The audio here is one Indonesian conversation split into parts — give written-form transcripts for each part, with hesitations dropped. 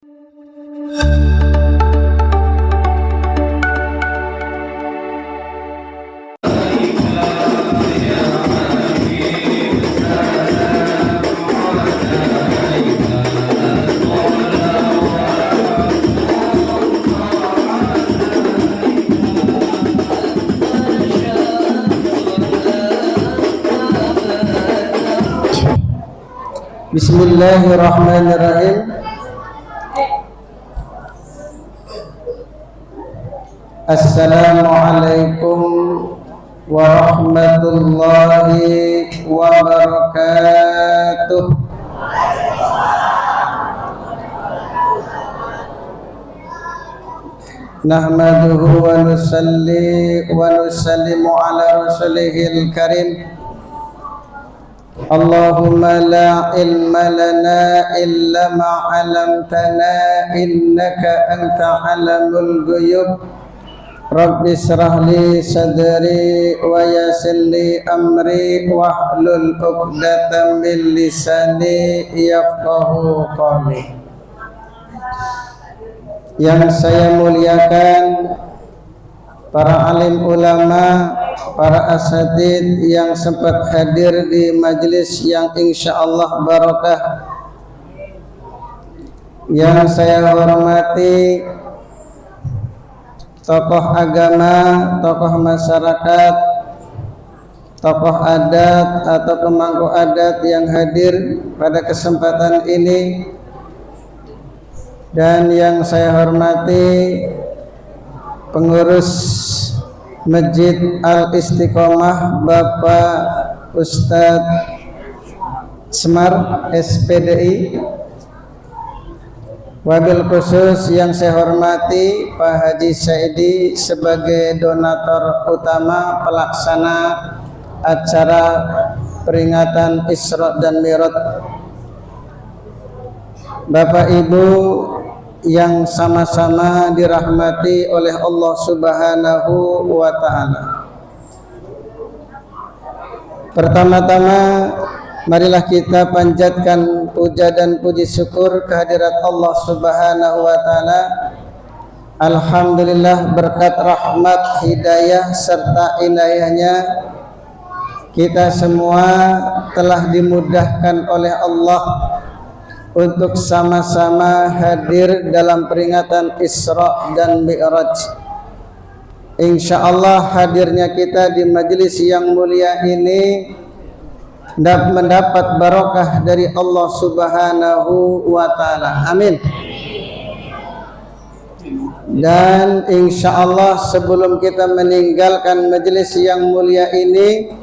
Bismillahirrahmanirrahim. Assalamualaikum warahmatullahi wabarakatuh. Nahmaduhu wa nusalli wa nusallimu ala rasulihil karim. Allahumma la ilma lana illa ma 'allamtana innaka anta 'alamul ghuyub. Rabbi shrah li sadri wa yassir li amri wahlul 'uqdatam min lisani yafqahu qawli. Yang saya muliakan para alim ulama, para asatidz yang sempat hadir di majelis yang insyaallah barakah. Yang saya hormati tokoh agama, tokoh masyarakat, tokoh adat atau pemangku adat yang hadir pada kesempatan ini. Dan yang saya hormati pengurus Masjid Al-Istiqomah Bapak Ustadz Semar SPDI. Wabil khusus yang saya hormati Pak Haji Saidi sebagai donatur utama pelaksana acara peringatan Isra dan Mi'raj. Bapak Ibu yang sama-sama dirahmati oleh Allah Subhanahu wa ta'ala. Pertama-tama marilah kita panjatkan puja dan puji syukur kehadirat Allah Subhanahu wa ta'ala. Alhamdulillah, berkat rahmat, hidayah serta inayahnya kita semua telah dimudahkan oleh Allah untuk sama-sama hadir dalam peringatan Isra dan Mi'raj. Insyaallah hadirnya kita di majelis yang mulia ini mendapat barokah dari Allah Subhanahu wa ta'ala. Amin. Dan insyaallah sebelum kita meninggalkan majelis yang mulia ini,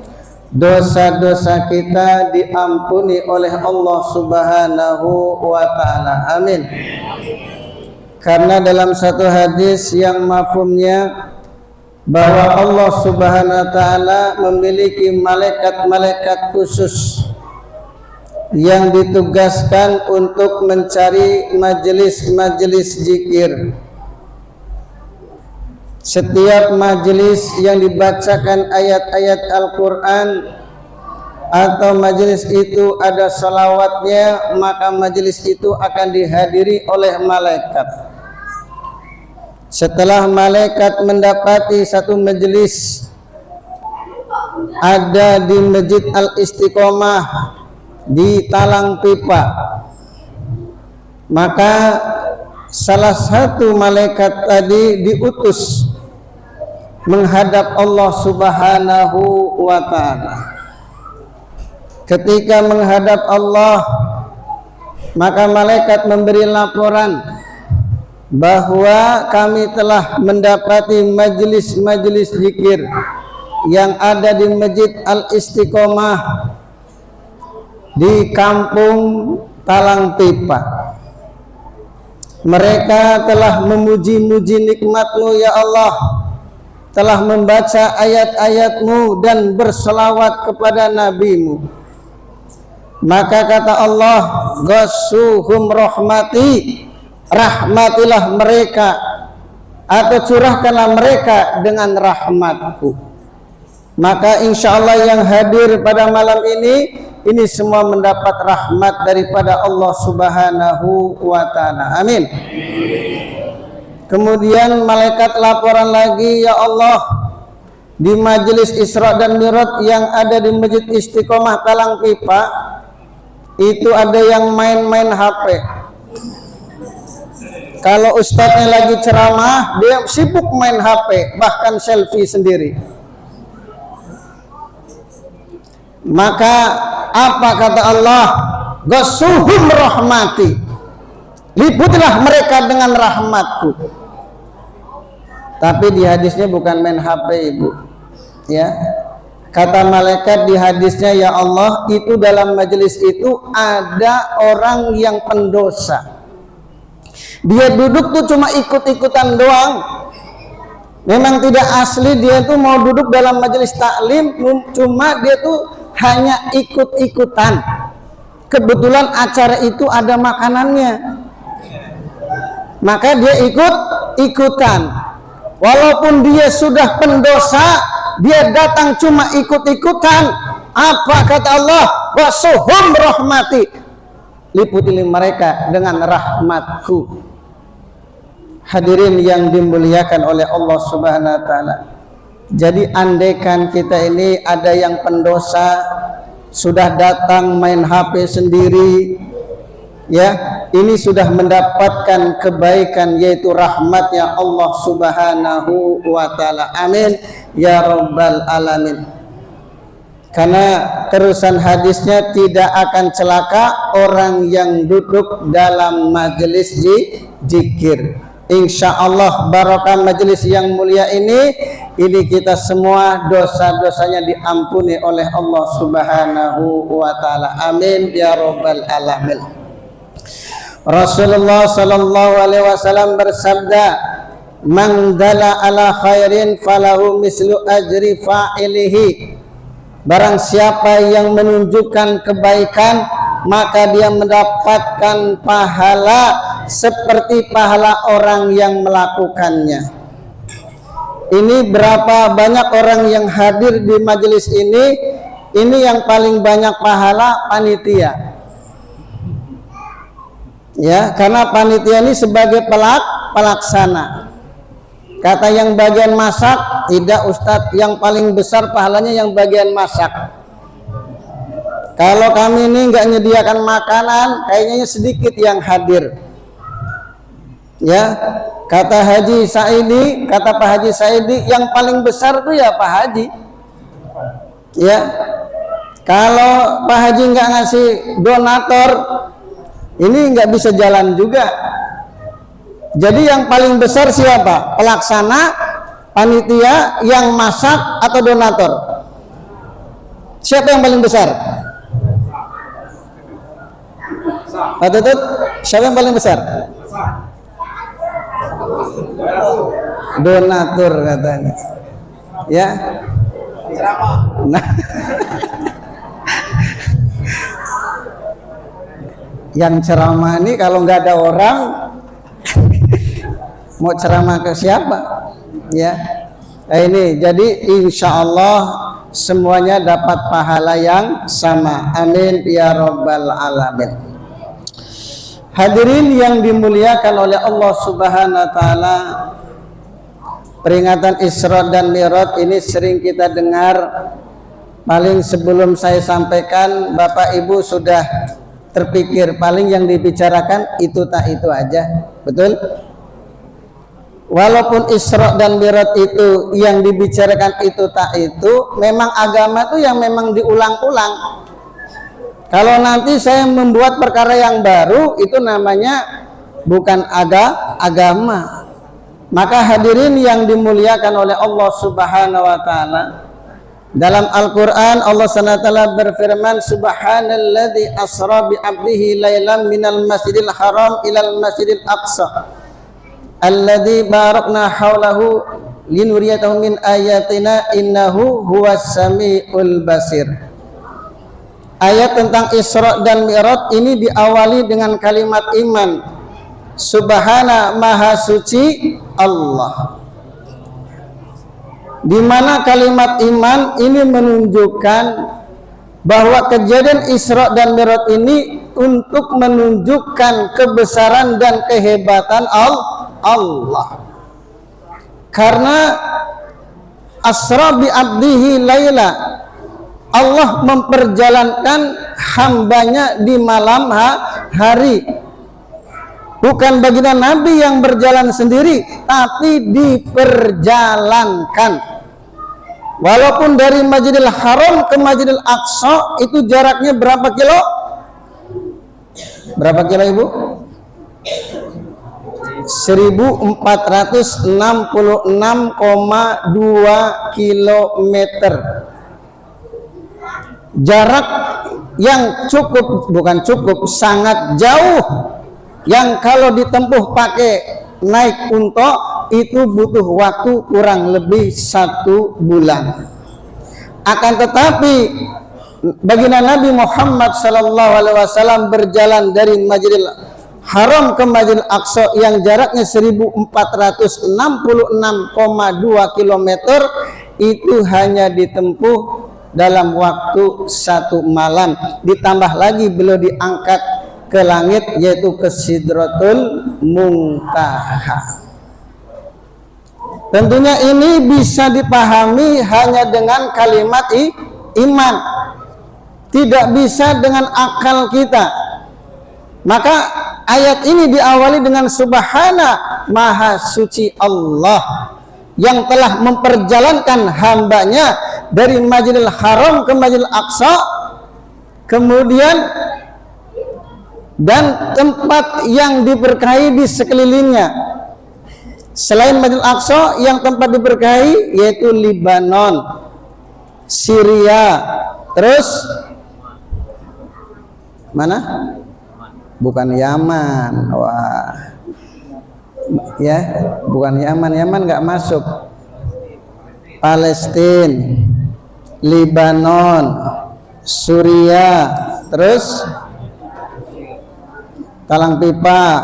dosa-dosa kita diampuni oleh Allah Subhanahu wa ta'ala. Amin. Karena dalam satu hadis yang mafhumnya bahwa Allah Subhanahu wa ta'ala memiliki malaikat-malaikat khusus yang ditugaskan untuk mencari majelis-majelis zikir. Setiap majelis yang dibacakan ayat-ayat Al-Quran atau majelis itu ada salawatnya, maka majelis itu akan dihadiri oleh malaikat. Setelah malaikat mendapati satu majelis ada di Masjid Al-Istiqomah di Talang Pipa, maka salah satu malaikat tadi diutus menghadap Allah Subhanahu wa ta'ala. Ketika menghadap Allah, maka malaikat memberi laporan bahwa kami telah mendapati majelis-majelis zikir yang ada di Masjid Al-Istiqomah di kampung Talang Pipa. Mereka telah memuji-muji nikmat-Mu ya Allah, telah membaca ayat-ayat-Mu dan berselawat kepada Nabi-Mu. Maka kata Allah, "Ghassuhum rahmati," rahmatilah mereka atau curahkanlah mereka dengan rahmat-Ku. Maka insya Allah yang hadir pada malam ini, ini semua mendapat rahmat daripada Allah Subhanahu wa taala. Amin. Kemudian malaikat laporan lagi, ya Allah, di majelis Isra dan Mi'raj yang ada di Masjid Istiqomah Talang Pipa itu ada yang main-main HP. Kalau ustadznya lagi ceramah, dia sibuk main HP, bahkan selfie sendiri. Maka apa kata Allah? Ghassuhum rahmati, liputilah mereka dengan rahmatku. Tapi di hadisnya bukan main HP, ibu, ya. Kata malaikat di hadisnya, ya Allah, itu dalam majelis itu ada orang yang pendosa. Dia duduk tuh cuma ikut-ikutan doang. Memang tidak asli dia tuh mau duduk dalam majelis taklim, cuma dia tuh hanya ikut-ikutan. Kebetulan acara itu ada makanannya, maka dia ikut-ikutan. Walaupun dia sudah pendosa, dia datang cuma ikut-ikutan. Apa kata Allah? Ghassuhum rahmati, liputi mereka dengan rahmatku. Hadirin yang dimuliakan oleh Allah Subhanahu wa taala. Jadi andaikan kita ini ada yang pendosa, sudah datang main HP sendiri, ya, ini sudah mendapatkan kebaikan, yaitu rahmatnya Allah Subhanahu wa taala. Amin ya rabbal alamin. Karena terusan hadisnya, tidak akan celaka orang yang duduk dalam majelis zikir. Insya Allah barokah majelis yang mulia ini kita semua dosa-dosanya diampuni oleh Allah Subhanahu wa taala. Amin ya rabbal alamin. Rasulullah sallallahu alaihi wasallam bersabda, "Man dalla ala khairin falahu mislu ajri fa'ilihi." Barang siapa yang menunjukkan kebaikan, maka dia mendapatkan pahala seperti pahala orang yang melakukannya. Ini berapa banyak orang yang hadir di majelis ini yang paling banyak pahala panitia. Ya, karena panitia ini sebagai pelaksana. Kata yang bagian masak, tidak Ustadz, yang paling besar pahalanya yang bagian masak. Kalau kami ini nggak menyediakan makanan, kayaknya sedikit yang hadir. Ya, kata Haji Saidi, kata Pak Haji Saidi, yang paling besar tuh ya Pak Haji. Ya, kalau Pak Haji nggak ngasih donator, ini nggak bisa jalan juga. Jadi yang paling besar siapa? Pelaksana, panitia, yang masak, atau donator? Siapa yang paling besar? Pak Tutut, siapa yang paling besar? Donatur katanya. Ya. Nah. Yang ceramah ini kalau nggak ada orang, mau ceramah ke siapa? Ya. Nah, ini jadi insya Allah semuanya dapat pahala yang sama. Amin ya rabbal alamin. Hadirin yang dimuliakan oleh Allah Subhanahu wa taala, peringatan Isra dan Mi'raj ini sering kita dengar. Paling sebelum saya sampaikan, Bapak Ibu sudah terpikir paling yang dibicarakan itu tak itu aja. Betul? Walaupun Isra dan Mi'raj itu yang dibicarakan itu tak itu, memang agama itu yang memang diulang-ulang. Kalau nanti saya membuat perkara yang baru, itu namanya bukan agama. Maka hadirin yang dimuliakan oleh Allah Subhanahu wa taala, dalam Al-Qur'an Allah Subhanahu wa taala berfirman, subhanalladzi asra bi 'abdihi lailan minal masjidil haram ilal masjidil aqsa alladzi barakna haulahu linuriyatahu min ayatina innahu huwas samiul basir. Ayat tentang Isra dan Mi'raj ini diawali dengan kalimat iman. Subhana, maha suci Allah. Di mana kalimat iman ini menunjukkan bahwa kejadian Isra dan Mi'raj ini untuk menunjukkan kebesaran dan kehebatan Allah. Karena asra bi abdihi laila, Allah memperjalankan hambanya di malam hari. Bukan baginda Nabi yang berjalan sendiri, tapi diperjalankan. Walaupun dari Masjidil Haram ke Masjidil Aqsa itu jaraknya berapa kilo? Berapa kilo Ibu? 1466,2 kilometer. Jarak yang cukup, bukan cukup, sangat jauh, yang kalau ditempuh pakai naik unta itu butuh waktu kurang lebih 1 bulan. Akan tetapi baginda Nabi Muhammad SAW berjalan dari Masjidil Haram ke Masjidil Aqsa yang jaraknya 1466,2 km itu hanya ditempuh dalam waktu 1 malam. Ditambah lagi beliau diangkat ke langit, yaitu ke Sidratul Muntaha. Tentunya ini bisa dipahami hanya dengan kalimat iman, tidak bisa dengan akal kita. Maka ayat ini diawali dengan subhana, maha suci Allah yang telah memperjalankan hambanya dari Masjidil Haram ke Masjidil Aqsa, kemudian dan tempat yang diberkahi di sekelilingnya. Selain Masjidil Aqsa, yang tempat diberkahi yaitu Libanon, Syria, terus mana? Bukan Yaman. Wah, ya, bukan Yaman. Yaman nggak masuk. Palestina, Libanon, Syria, terus Talang Pipa.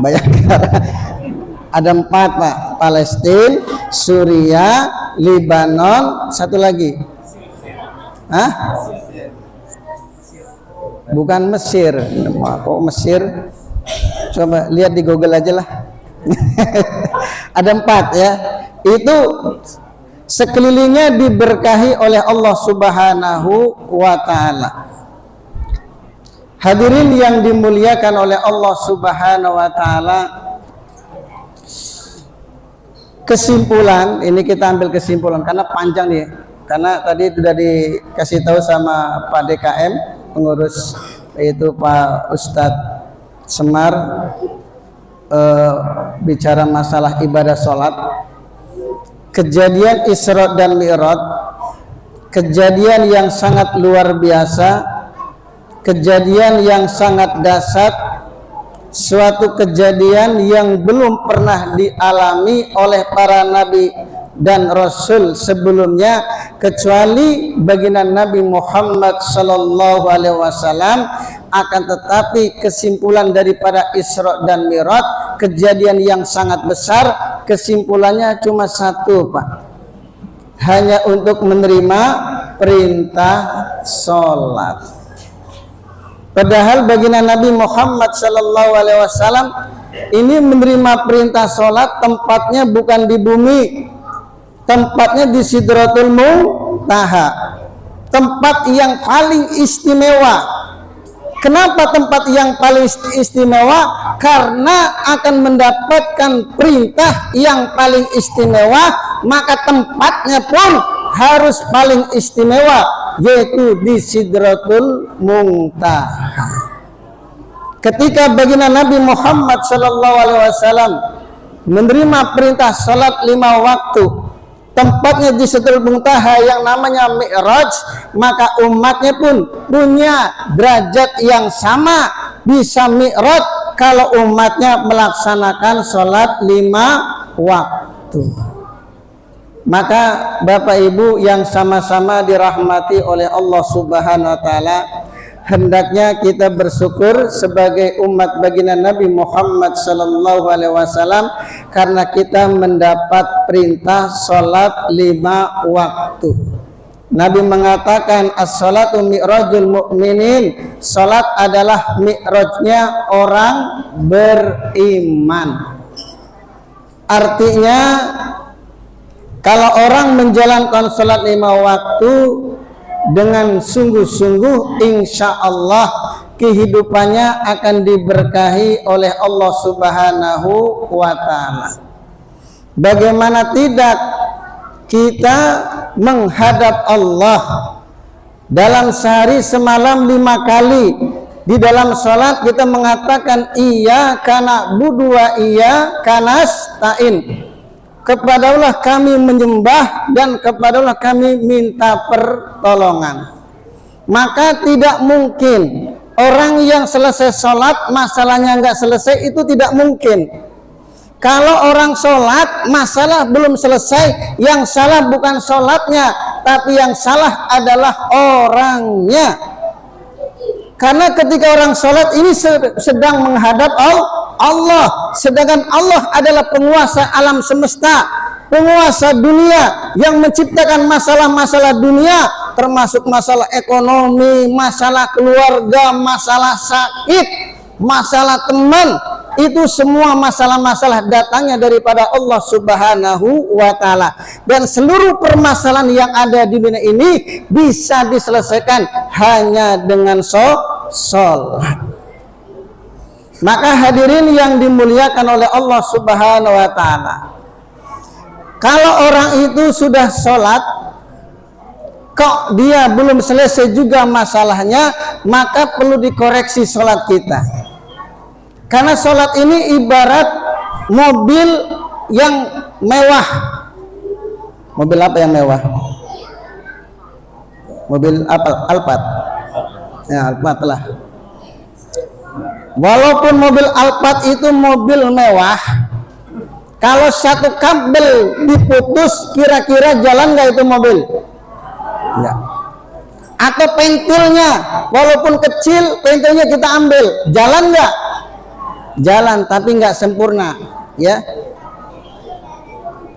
Bayangkan ada 4 Pak, Palestina, Syria, Libanon, satu lagi. Hah? Bukan Mesir. Kok Mesir? Coba lihat di Google aja lah. Ada 4 ya. Itu sekelilingnya diberkahi oleh Allah Subhanahu wa Ta'ala. Hadirin yang dimuliakan oleh Allah Subhanahu wa Ta'ala, kesimpulan ini kita ambil kesimpulan karena panjang nih, karena tadi sudah dikasih tahu sama Pak DKM pengurus, yaitu Pak Ustadz Semar, bicara masalah ibadah sholat. Kejadian Isra dan Mi'raj, kejadian yang sangat luar biasa, kejadian yang sangat dahsyat, suatu kejadian yang belum pernah dialami oleh para nabi dan rasul sebelumnya kecuali baginda Nabi Muhammad sallallahu alaihi wasallam. Akan tetapi kesimpulan daripada Isra dan Mi'raj, kejadian yang sangat besar, kesimpulannya cuma satu Pak, hanya untuk menerima perintah sholat. Padahal baginda Nabi Muhammad sallallahu alaihi wasallam ini menerima perintah sholat tempatnya bukan di bumi, tempatnya di Sidratul Muntaha, tempat yang paling istimewa. Kenapa tempat yang paling istimewa? Karena akan mendapatkan perintah yang paling istimewa, maka tempatnya pun harus paling istimewa, yaitu di Sidratul Muntaha. Ketika baginda Nabi Muhammad SAW menerima perintah salat 5 waktu, tempatnya di Sidratul Muntaha yang namanya Mi'raj, maka umatnya pun punya derajat yang sama, bisa Mi'raj kalau umatnya melaksanakan salat 5 waktu. Maka Bapak Ibu yang sama-sama dirahmati oleh Allah Subhanahu wa Ta'ala, hendaknya kita bersyukur sebagai umat baginda Nabi Muhammad sallallahu alaihi wasallam karena kita mendapat perintah salat 5 waktu. Nabi mengatakan as-salatu mi'rajul mu'minin, salat adalah mi'rajnya orang beriman. Artinya kalau orang menjalankan salat 5 waktu dengan sungguh-sungguh, insya Allah kehidupannya akan diberkahi oleh Allah Subhanahu wa ta'ala. Bagaimana tidak kita menghadap Allah dalam sehari semalam 5 kali. Di dalam sholat kita mengatakan iyyaka na'budu wa iyyaka nasta'in, kepada-Allah kami menyembah dan kepada-Allah kami minta pertolongan. Maka tidak mungkin orang yang selesai sholat masalahnya nggak selesai, itu tidak mungkin. Kalau orang sholat masalah belum selesai, yang salah bukan sholatnya, tapi yang salah adalah orangnya. Karena ketika orang sholat ini sedang menghadap Allah, sedangkan Allah adalah penguasa alam semesta, penguasa dunia yang menciptakan masalah-masalah dunia, termasuk masalah ekonomi, masalah keluarga, masalah sakit, masalah teman. Itu semua masalah-masalah datangnya daripada Allah Subhanahu wa ta'ala. Dan seluruh permasalahan yang ada di dunia ini bisa diselesaikan hanya dengan sholat. Maka hadirin yang dimuliakan oleh Allah Subhanahu wa ta'ala, kalau orang itu sudah sholat kok dia belum selesai juga masalahnya, maka perlu dikoreksi sholat kita. Karena sholat ini ibarat mobil yang mewah. Mobil apa yang mewah? Mobil apa? Alphard. Ya, Alphard lah. Walaupun mobil Alphard itu mobil mewah, kalau satu kabel diputus, kira-kira jalan nggak itu mobil? Enggak. Atau pentilnya, walaupun kecil, pentilnya kita ambil, jalan nggak? Jalan, tapi nggak sempurna, ya.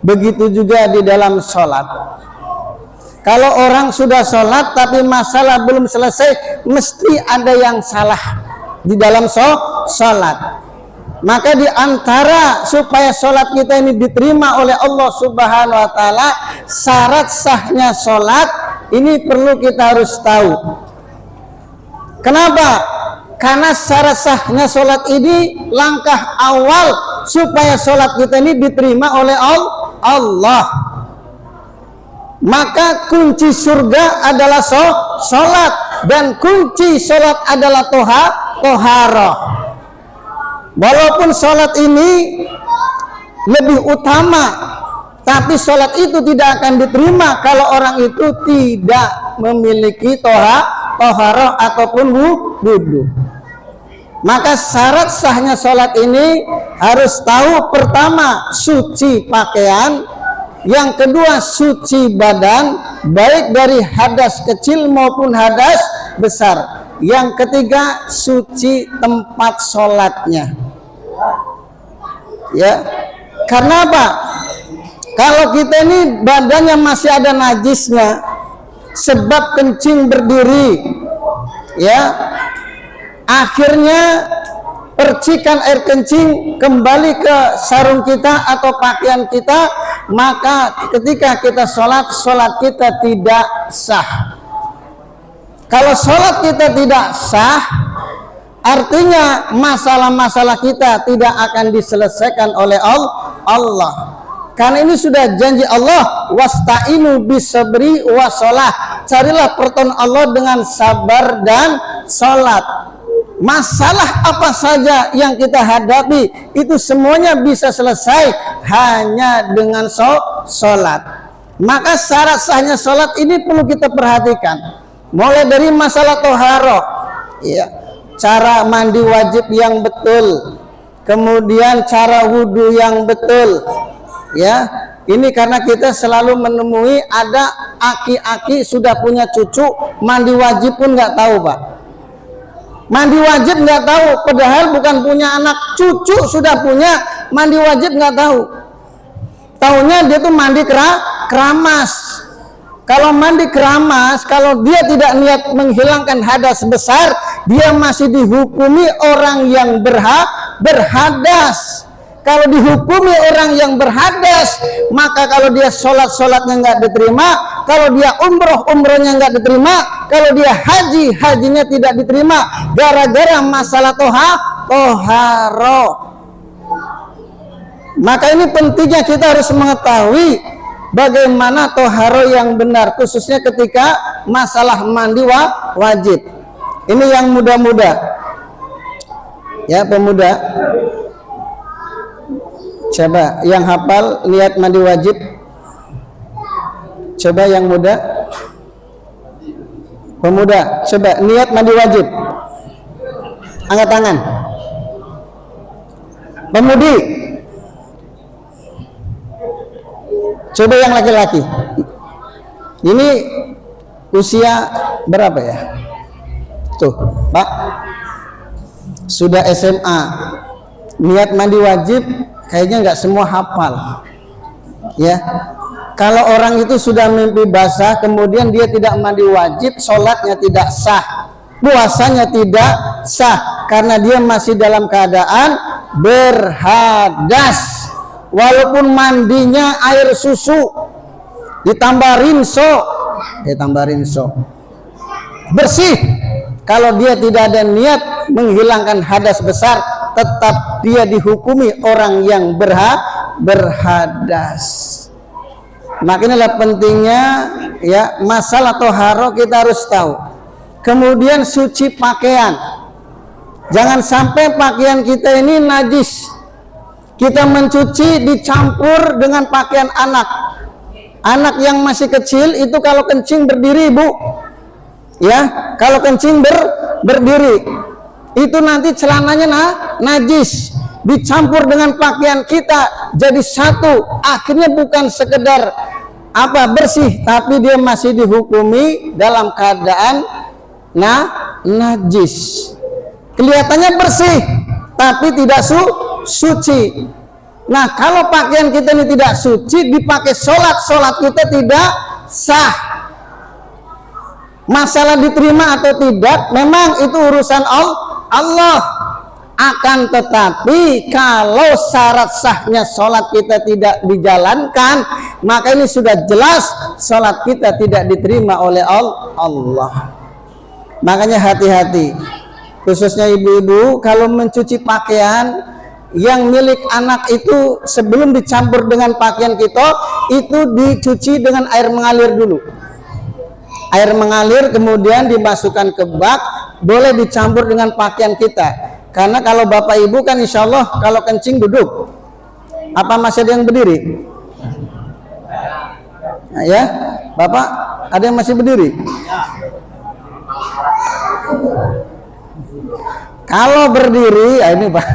Begitu juga di dalam sholat. Kalau orang sudah sholat tapi masalah belum selesai, mesti ada yang salah di dalam sholat. Maka di antara supaya sholat kita ini diterima oleh Allah Subhanahu wa ta'ala, syarat sahnya sholat ini perlu kita harus tahu. Kenapa? Karena syarat sahnya sholat ini langkah awal supaya sholat kita ini diterima oleh Allah. Maka kunci surga adalah sholat, dan kunci sholat adalah toharoh. Walaupun sholat ini lebih utama, tapi sholat itu tidak akan diterima kalau orang itu tidak memiliki toharoh ataupun wudu. Maka syarat sahnya sholat ini harus tahu, pertama suci pakaian, yang kedua suci badan, baik dari hadas kecil maupun hadas besar, yang ketiga suci tempat sholatnya. Ya, karena apa? Kalau kita ini badannya masih ada najisnya, sebab kencing berdiri, ya, akhirnya percikan air kencing kembali ke sarung kita atau pakaian kita, maka ketika kita sholat, sholat kita tidak sah. Kalau sholat kita tidak sah, artinya masalah-masalah kita tidak akan diselesaikan oleh Allah. Karena ini sudah janji Allah, wasta'inu bisabri wassalah, carilah pertolongan Allah dengan sabar dan sholat. Masalah apa saja yang kita hadapi itu semuanya bisa selesai hanya dengan sholat. Maka syarat sahnya sholat ini perlu kita perhatikan. Mulai dari masalah toharoh, ya, cara mandi wajib yang betul, kemudian cara wudhu yang betul, ya. Ini karena kita selalu menemui ada aki-aki sudah punya cucu, mandi wajib pun nggak tahu, Pak. Mandi wajib nggak tahu, padahal bukan punya anak, cucu sudah punya, mandi wajib nggak tahu. Taunya dia tuh mandi keramas. Kalau mandi keramas, kalau dia tidak niat menghilangkan hadas besar, dia masih dihukumi orang yang berhadas. Kalau dihukumi orang yang berhadas, maka kalau dia sholatnya nggak diterima, kalau dia umrohnya nggak diterima, kalau dia hajinya tidak diterima, gara-gara masalah toharo. Maka ini pentingnya kita harus mengetahui bagaimana toharo yang benar, khususnya ketika masalah mandi wajib. Ini yang muda-muda, ya pemuda. Coba yang hafal niat mandi wajib. Coba yang muda. Pemuda, coba niat mandi wajib. Angkat tangan. Pemudi. Coba yang laki-laki. Ini usia berapa ya? Tuh, Pak. Sudah SMA. Niat mandi wajib kayaknya nggak semua hafal, ya. Kalau orang itu sudah mimpi basah, kemudian dia tidak mandi wajib, sholatnya tidak sah, puasanya tidak sah, karena dia masih dalam keadaan berhadas. Walaupun mandinya air susu, ditambah rinso, bersih. Kalau dia tidak ada niat menghilangkan hadas besar, tetap dia dihukumi orang yang berhadas. Makanya pentingnya ya masalah toharo kita harus tahu. Kemudian suci pakaian. Jangan sampai pakaian kita ini najis. Kita mencuci dicampur dengan pakaian anak. Anak yang masih kecil itu kalau kencing berdiri, Bu. Ya, kalau kencing berdiri. Itu nanti celananya najis, dicampur dengan pakaian kita jadi satu, akhirnya bukan sekedar bersih, tapi dia masih dihukumi dalam keadaan najis. Kelihatannya bersih tapi tidak suci. Nah, kalau pakaian kita ini tidak suci, dipakai sholat kita tidak sah. Masalah diterima atau tidak memang itu urusan Allah. Akan tetapi kalau syarat sahnya sholat kita tidak dijalankan, maka ini sudah jelas sholat kita tidak diterima oleh Allah. Makanya hati-hati, khususnya ibu-ibu kalau mencuci pakaian yang milik anak itu, sebelum dicampur dengan pakaian kita, itu dicuci dengan air mengalir dulu. Air mengalir kemudian dimasukkan ke bak, boleh dicampur dengan pakaian kita. Karena kalau bapak ibu kan insya Allah kalau kencing duduk. Apa masih ada yang berdiri? Nah, ya, bapak ada yang masih berdiri? Kalau berdiri, ini Pak.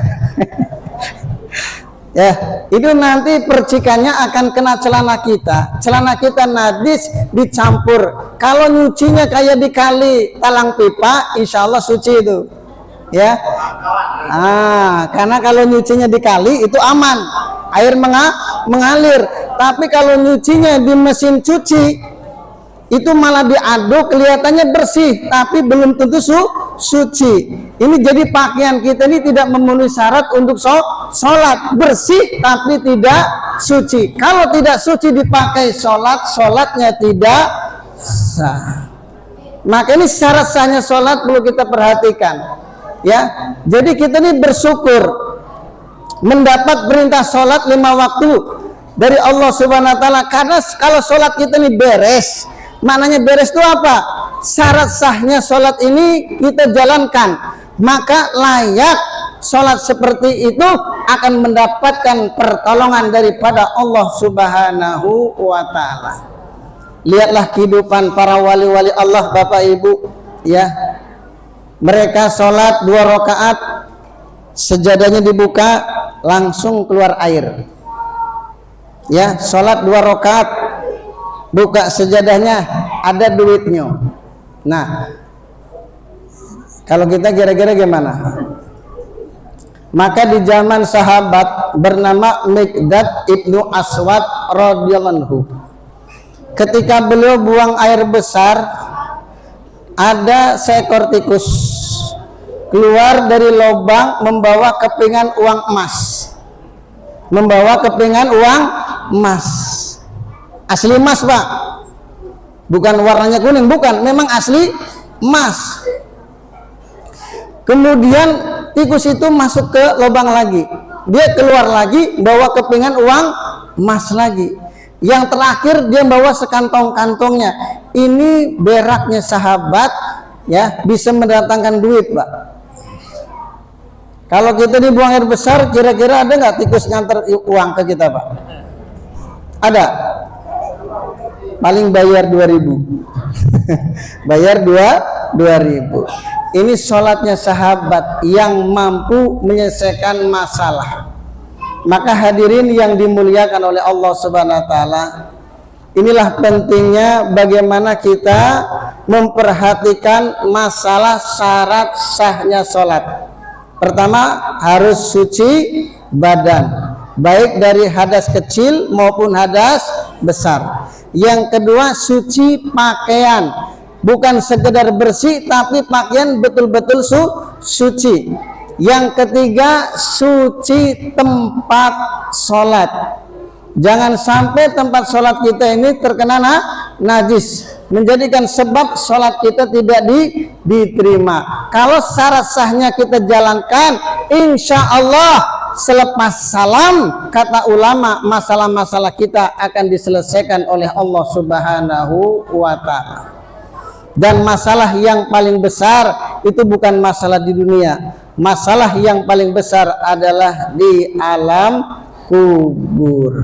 Ya, itu nanti percikannya akan kena celana kita. Celana kita najis dicampur. Kalau nyucinya kayak di kali talang pipa, insya Allah suci itu. Ya, karena kalau nyucinya di kali itu aman, air mengalir. Tapi kalau nyucinya di mesin cuci, itu malah diaduk, kelihatannya bersih, tapi belum tentu suci. Ini jadi pakaian kita ini tidak memenuhi syarat untuk sholat, bersih tapi tidak suci. Kalau tidak suci dipakai sholatnya tidak sah. Maka ini syarat sahnya sholat perlu kita perhatikan. Ya, jadi kita ini bersyukur mendapat perintah sholat 5 waktu dari Allah Subhanahu Wa Taala. Karena kalau sholat kita ini beres, maknanya beres itu apa? Syarat sahnya sholat ini kita jalankan, maka layak sholat seperti itu akan mendapatkan pertolongan daripada Allah Subhanahu Wa Taala. Lihatlah kehidupan para wali-wali Allah, Bapak Ibu, ya. Mereka sholat 2 rakaat, sejadahnya dibuka, langsung keluar air. Ya, sholat 2 rakaat, buka sejadahnya, ada duitnya. Nah, kalau kita kira-kira gimana? Maka di zaman sahabat bernama Miqdad ibnu Aswad radhiyallahu anhu, ketika beliau buang air besar, ada seekor tikus keluar dari lubang membawa kepingan uang emas. Membawa kepingan uang emas. Asli emas, Pak. Bukan warnanya kuning, bukan, memang asli emas. Kemudian tikus itu masuk ke lubang lagi. Dia keluar lagi bawa kepingan uang emas lagi. Yang terakhir dia bawa sekantong-kantongnya. Ini beraknya sahabat, ya, bisa mendatangkan duit, Pak. Kalau kita dibuang air besar, kira-kira ada nggak tikus nganter uang ke kita, Pak? Ada. Paling bayar 2.000. Bayar 2.000. Ini sholatnya sahabat yang mampu menyelesaikan masalah. Maka hadirin yang dimuliakan oleh Allah Subhanahu wa taala, inilah pentingnya bagaimana kita memperhatikan masalah syarat sahnya sholat. Pertama, harus suci badan, baik dari hadas kecil maupun hadas besar. Yang kedua, suci pakaian, bukan sekedar bersih tapi pakaian betul-betul suci. Yang ketiga, suci tempat sholat. Jangan sampai tempat sholat kita ini terkena najis, menjadikan sebab sholat kita tidak diterima. Kalau syarat sahnya kita jalankan, insya Allah selepas salam, kata ulama, masalah-masalah kita akan diselesaikan oleh Allah Subhanahu wa ta'ala. Dan masalah yang paling besar itu bukan masalah di dunia. Masalah yang paling besar adalah di alam kubur.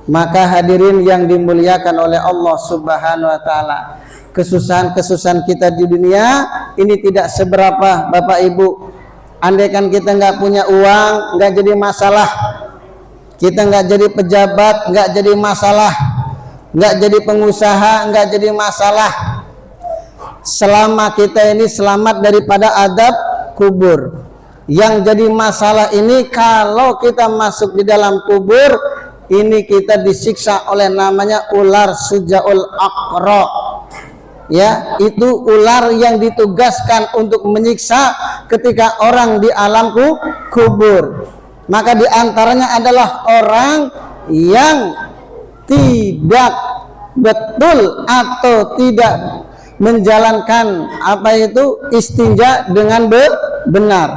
Maka hadirin yang dimuliakan oleh Allah Subhanahu wa ta'ala, kesusahan-kesusahan kita di dunia ini tidak seberapa, Bapak Ibu. Andaikan kita nggak punya uang, nggak jadi masalah. Kita nggak jadi pejabat, nggak jadi masalah. Nggak jadi pengusaha, nggak jadi masalah. Selama kita ini selamat daripada adab kubur. Yang jadi masalah ini kalau kita masuk di dalam kubur, ini kita disiksa oleh namanya ular sujaul aqra. Ya, itu ular yang ditugaskan untuk menyiksa ketika orang di alam kubur. Maka diantaranya adalah orang yang tidak betul atau tidak menjalankan istinja dengan benar.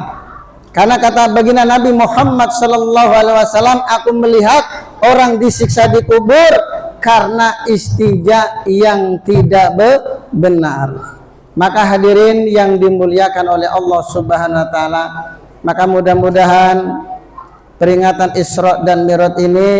Karena kata baginda Nabi Muhammad SAW, aku melihat orang disiksa di kubur karena istinja yang tidak benar. Maka hadirin yang dimuliakan oleh Allah Subhanahu wa taala, maka mudah-mudahan peringatan Isra dan Mi'raj ini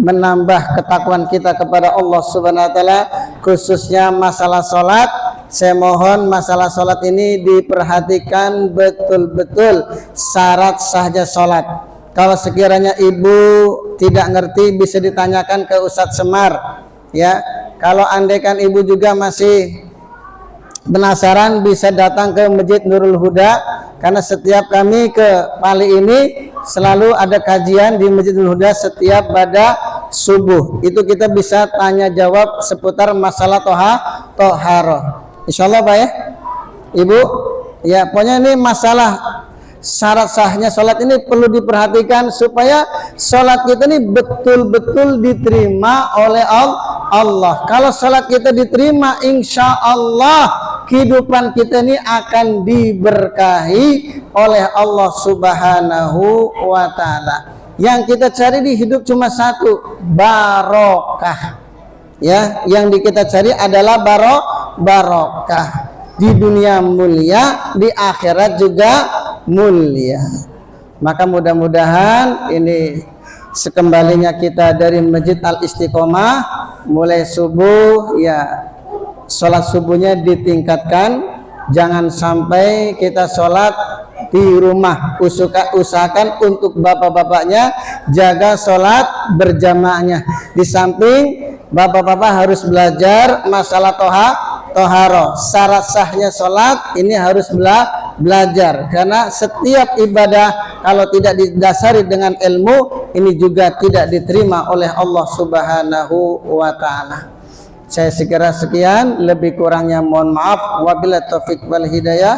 menambah ketakwaan kita kepada Allah Subhanahu wa taala, khususnya masalah sholat. Saya mohon masalah sholat ini diperhatikan betul-betul syarat sahnya sholat. Kalau sekiranya ibu tidak ngerti bisa ditanyakan ke Ustadz Semar, ya. Kalau andaikan ibu juga masih penasaran bisa datang ke Masjid Nurul Huda, karena setiap kami ke Pali ini selalu ada kajian di Masjid Nurul Huda setiap pada subuh. Itu kita bisa tanya jawab seputar masalah toharoh. Insya Allah, Pak ya, Ibu, ya pokoknya ini masalah syarat sahnya sholat ini perlu diperhatikan supaya sholat kita ini betul-betul diterima oleh Allah. Kalau sholat kita diterima, insya Allah kehidupan kita ini akan diberkahi oleh Allah Subhanahu wa ta'ala. Yang kita cari di hidup cuma satu, barokah. Ya, yang kita cari adalah barokah. Di dunia mulia, di akhirat juga mulia. Maka mudah-mudahan ini sekembalinya kita dari Masjid Al Istiqomah, mulai subuh ya sholat subuhnya ditingkatkan. Jangan sampai kita sholat di rumah. Usahakan untuk bapak-bapaknya jaga sholat berjamaahnya. Di samping bapak-bapak harus belajar masalah toharoh, syarat sahnya sholat ini harus belajar, karena setiap ibadah kalau tidak didasari dengan ilmu ini juga tidak diterima oleh Allah Subhanahu wa ta'ala. Saya segera sekian, lebih kurangnya mohon maaf. Wabillahi taufik wal hidayah.